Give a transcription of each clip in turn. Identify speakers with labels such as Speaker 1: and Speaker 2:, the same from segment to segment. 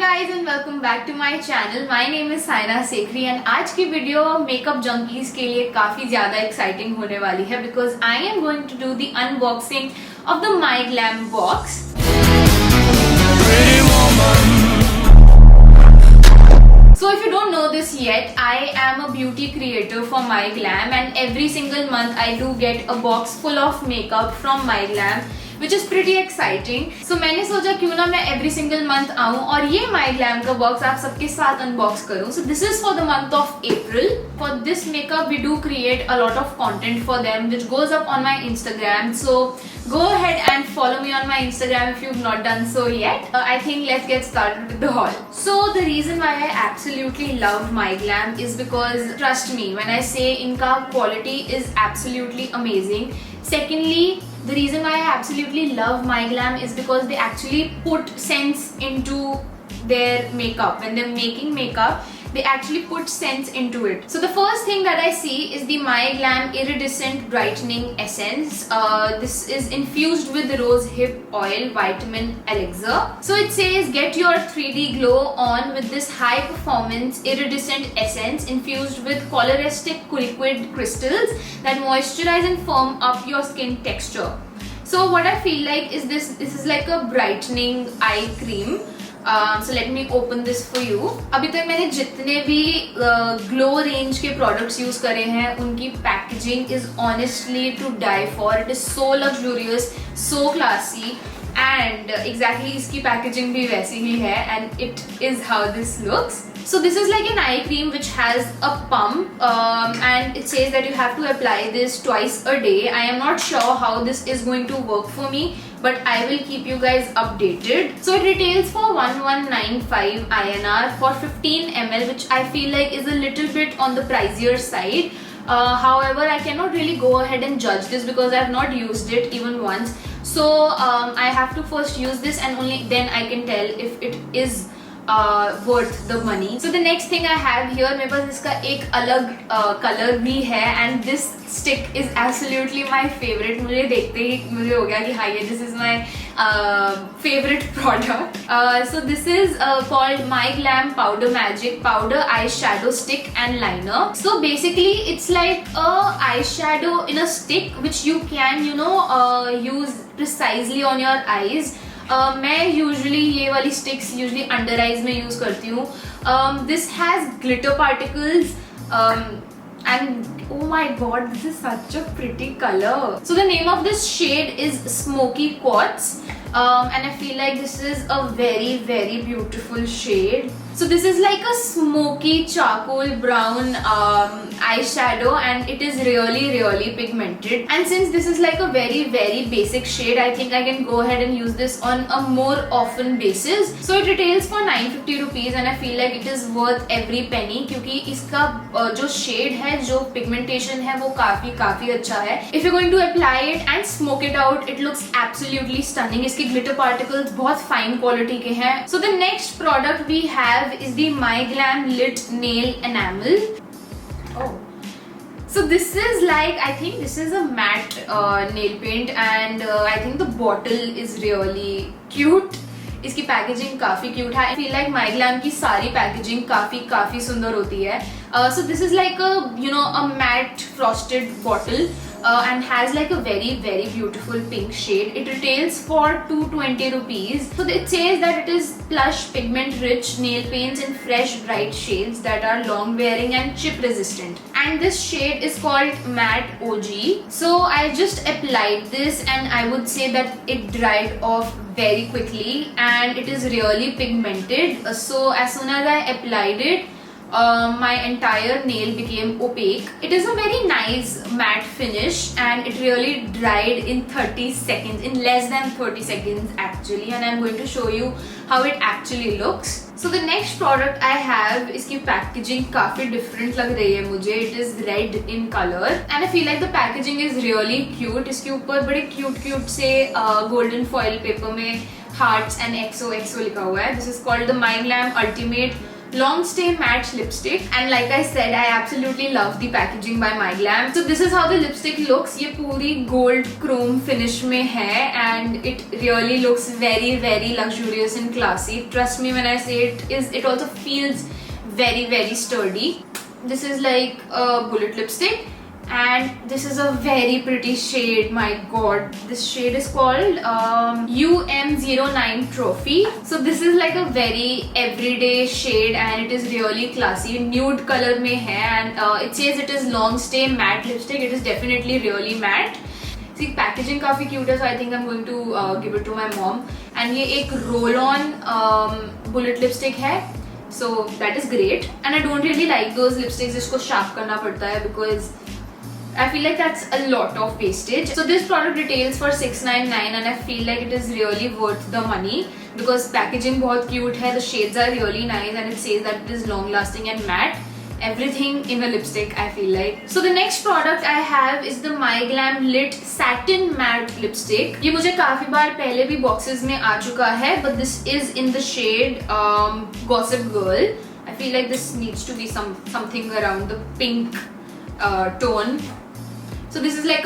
Speaker 1: guys and welcome back to my channel. My name is Saina Sekhri and आज की video makeup junkies के लिए काफी ज्यादा एक्साइटिंग होने वाली है because I am going to do the unboxing of the My Glam box. So if you don't know this yet, I am a beauty creator for My Glam and every single month I do get a box full of makeup from My Glam, which is pretty exciting. So मैंने सोचा क्यों ना मैं every single month आऊँ और ये My Glam का box आप सबके साथ unbox करूँ. So this is for the month of April. For this makeup we do create a lot of content for them which goes up on my Instagram. So go ahead and follow me on my Instagram if you've not done so yet. I think let's get started with the haul. So the reason why I absolutely love My Glam is because trust me when I say इनका quality is absolutely amazing. Secondly, the reason why I absolutely love My Glam is because they actually put sense into their makeup. When they're making makeup, they actually put sense into it. So the first thing that I see is the My Glam Iridescent Brightening Essence. This is infused with Rose Hip Oil Vitamin Elixir. So it says get your 3D glow on with this high performance iridescent essence infused with coloristic liquid crystals that moisturize and firm up your skin texture. So what I feel like is this is like a brightening eye cream. So let me open this for you. अभी तक मैंने जितने भी glow range के products use करे हैं उनकी packaging is honestly to die for. It is so luxurious, so classy and exactly इसकी पैकेजिंग भी वैसी ही है and it is how this looks. So this is like an eye cream which has a pump and it says that you have to apply this twice a day. I am not sure how this is going to work for me, but I will keep you guys updated. So it retails for 1195 INR for 15 ml, which I feel like is a little bit on the pricier side. However, I cannot really go ahead and judge this because I have not used it even once. So I have to first use this and only then I can tell if it is worth the money. So the next thing I have here, मेरे पास इसका एक अलग colour भी है and this stick is absolutely my favorite. मुझे देखते ही मुझे हो गया कि हाँ ये this is my favorite product. So this is called My Glam Powder Magic Powder Eyeshadow Stick and Liner. So basically it's like a eyeshadow in a stick which you can use precisely on your eyes. मैं usually ये वाली sticks usually under eyes में use करती हूँ. This has glitter particles and oh my god, this is such a pretty color. So the name of this shade is Smoky Quartz and I feel like this is a very beautiful shade. So this is like a smoky charcoal brown eyeshadow and it is really pigmented, and since this is like a very basic shade, I think I can go ahead and use this on a more often basis. So it retails for 950 rupees and I feel like it is worth every penny क्योंकि इसका जो shade है, जो pigmentation है वो काफी अच्छा है. If you're going to apply it and smoke it out, it looks absolutely stunning. इसके glitter particles बहुत fine quality के हैं. So the next product we have is the My Glam Lit Nail Enamel. Oh, so this is like, I think this is a matte nail paint and I think the bottle is really cute. इसकी packaging काफी cute है. I feel like My Glam की सारी packaging काफी सुंदर होती है. So this is like a matte frosted bottle and has like a very beautiful pink shade. It retails for 220 rupees. So it says that it is plush pigment rich nail paints in fresh bright shades that are long wearing and chip resistant, and this shade is called Matte OG. So I just applied this and I would say that it dried off very quickly and it is really pigmented. So as soon as I applied it, my entire nail became opaque. It is a very nice matte finish and it really dried in 30 seconds, in less than 30 seconds actually, and I'm going to show you how it actually looks. So the next product I have, इसकी packaging काफी different लग रही है मुझे. It is red in color and I feel like the packaging is really cute. इसके ऊपर बड़े cute से golden foil paper में hearts and XOXO लिखा हुआ है. This is called the My Glam Ultimate long stay matte lipstick, and like I said, I absolutely love the packaging by MyGlam. So this is how the lipstick looks. ये पूरी gold chrome finish में है and it really looks very very luxurious and classy. Trust me when I say it also feels very very sturdy. This is like a bullet lipstick and this is a very pretty shade. My god, this shade is called UM09 Trophy. So this is like a very everyday shade and it is really classy. Nude color में है and it says it is long stay matte lipstick. It is definitely really matte. See, packaging काफी cute है, so I think I'm going to give it to my mom. And ये एक roll on bullet lipstick है. So that is great. And I don't really like those lipsticks जिसको sharp करना पड़ता है because I feel like that's a lot of wastage. So this product retails for $6.99 and I feel like it is really worth the money because packaging बहुत cute है, the shades are really nice and it says that it is long lasting and matte. Everything in a lipstick I feel like. So the next product I have is the MyGlam Lit Satin Matte Lipstick. ये मुझे काफी बार पहले भी boxes में आ चुका है, but this is in the shade Gossip Girl. I feel like this needs to be something around the pink tone. So this is like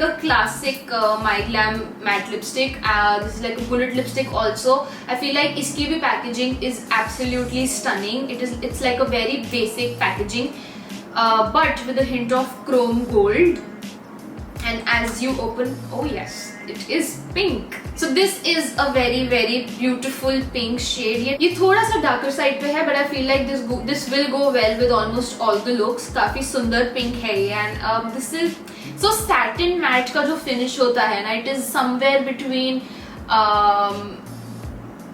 Speaker 1: a classic MyGlam matte lipstick. This is like a bullet lipstick also. I feel like इसकी भी packaging is absolutely stunning. It's like a very basic packaging, but with a hint of chrome gold. And as you open, oh yes, it is pink. So this is a very very beautiful pink shade. ये थोड़ा सा darker side पे है, but I feel like this will go well with almost all the looks. काफी सुंदर pink है ये and this is so satin matte का जो finish होता है ना, it is somewhere between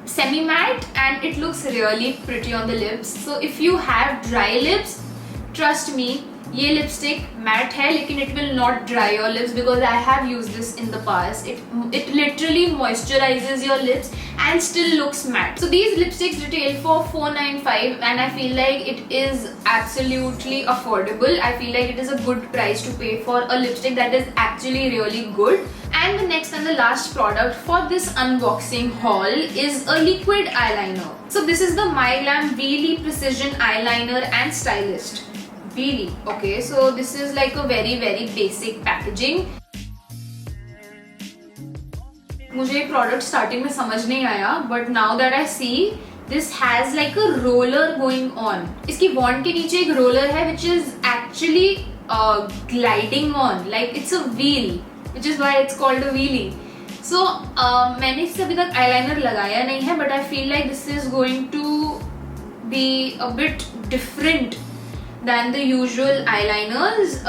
Speaker 1: semi matte and it looks really pretty on the lips. So if you have dry lips, trust me, ये lipstick matte है लेकिन it will not dry your lips because I have used this in the past. It literally moisturizes your lips and still looks matte. So these lipsticks retail for $4.95 and I feel like it is absolutely affordable. I feel like it is a good price to pay for a lipstick that is actually really good. And the next and the last product for this unboxing haul is a liquid eyeliner. So this is the MyGlam Wheelie Precision Eyeliner and Stylist. Really? Okay, so this is like a very very basic packaging. मुझे ये product starting में समझ नहीं आया, but now that I see, this has like a roller going on. इसकी wand के नीचे एक roller है which is actually gliding on, like it's a wheel, which is why it's called a wheelie. So मैंने इससे अभी तक eyeliner लगाया नहीं है, but I feel like this is going to be a bit different than the usual eyeliners.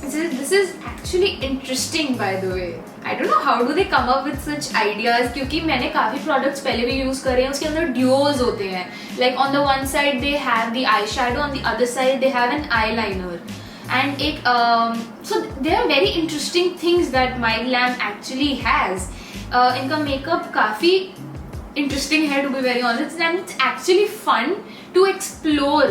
Speaker 1: This is actually interesting by the way. I don't know how do they come up with such ideas क्योंकि मैंने काफी products पहले भी use करे हैं, उसके अंदर duos होते हैं. Like on the one side they have the eyeshadow, on the other side they have an eyeliner. And so there are very interesting things that MyGlam actually has. इनका makeup काफी interesting है to be very honest, and it's actually fun to explore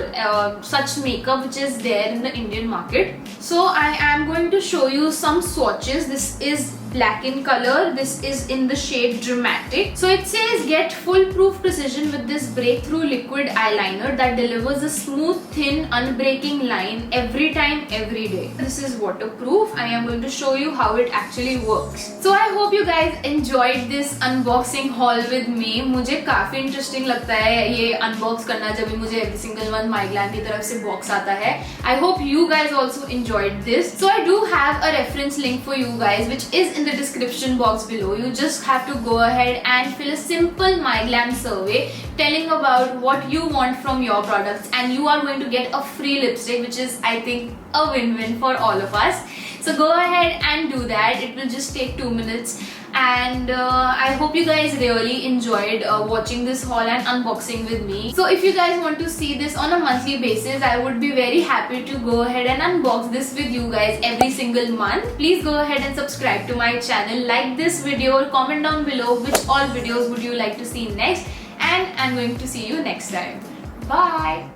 Speaker 1: such makeup which is there in the Indian market. So I am going to show you some swatches. This is black in color. This is in the shade Dramatic. So it says get foolproof precision with this breakthrough liquid eyeliner that delivers a smooth, thin, unbreaking line every time, every day. This is waterproof. I am going to show you how it actually works. So I hope you guys enjoyed this unboxing haul with me. मुझे काफी interesting लगता है ये unbox करना जब भी मुझे every single month MyGlam की तरफ से बॉक्स आता है. I hope you guys also enjoyed this. So I do have a reference link for you guys which is in the description box below. You just have to go ahead and fill a simple MyGlam survey telling about what you want from your products and you are going to get a free lipstick, which is I think a win-win for all of us. So go ahead and do that. It will just take 2 minutes. And I hope you guys really enjoyed watching this haul and unboxing with me. So if you guys want to see this on a monthly basis, I would be very happy to go ahead and unbox this with you guys every single month. Please go ahead and subscribe to my channel, like this video, comment down below which all videos would you like to see next, and I'm going to see you next time. Bye!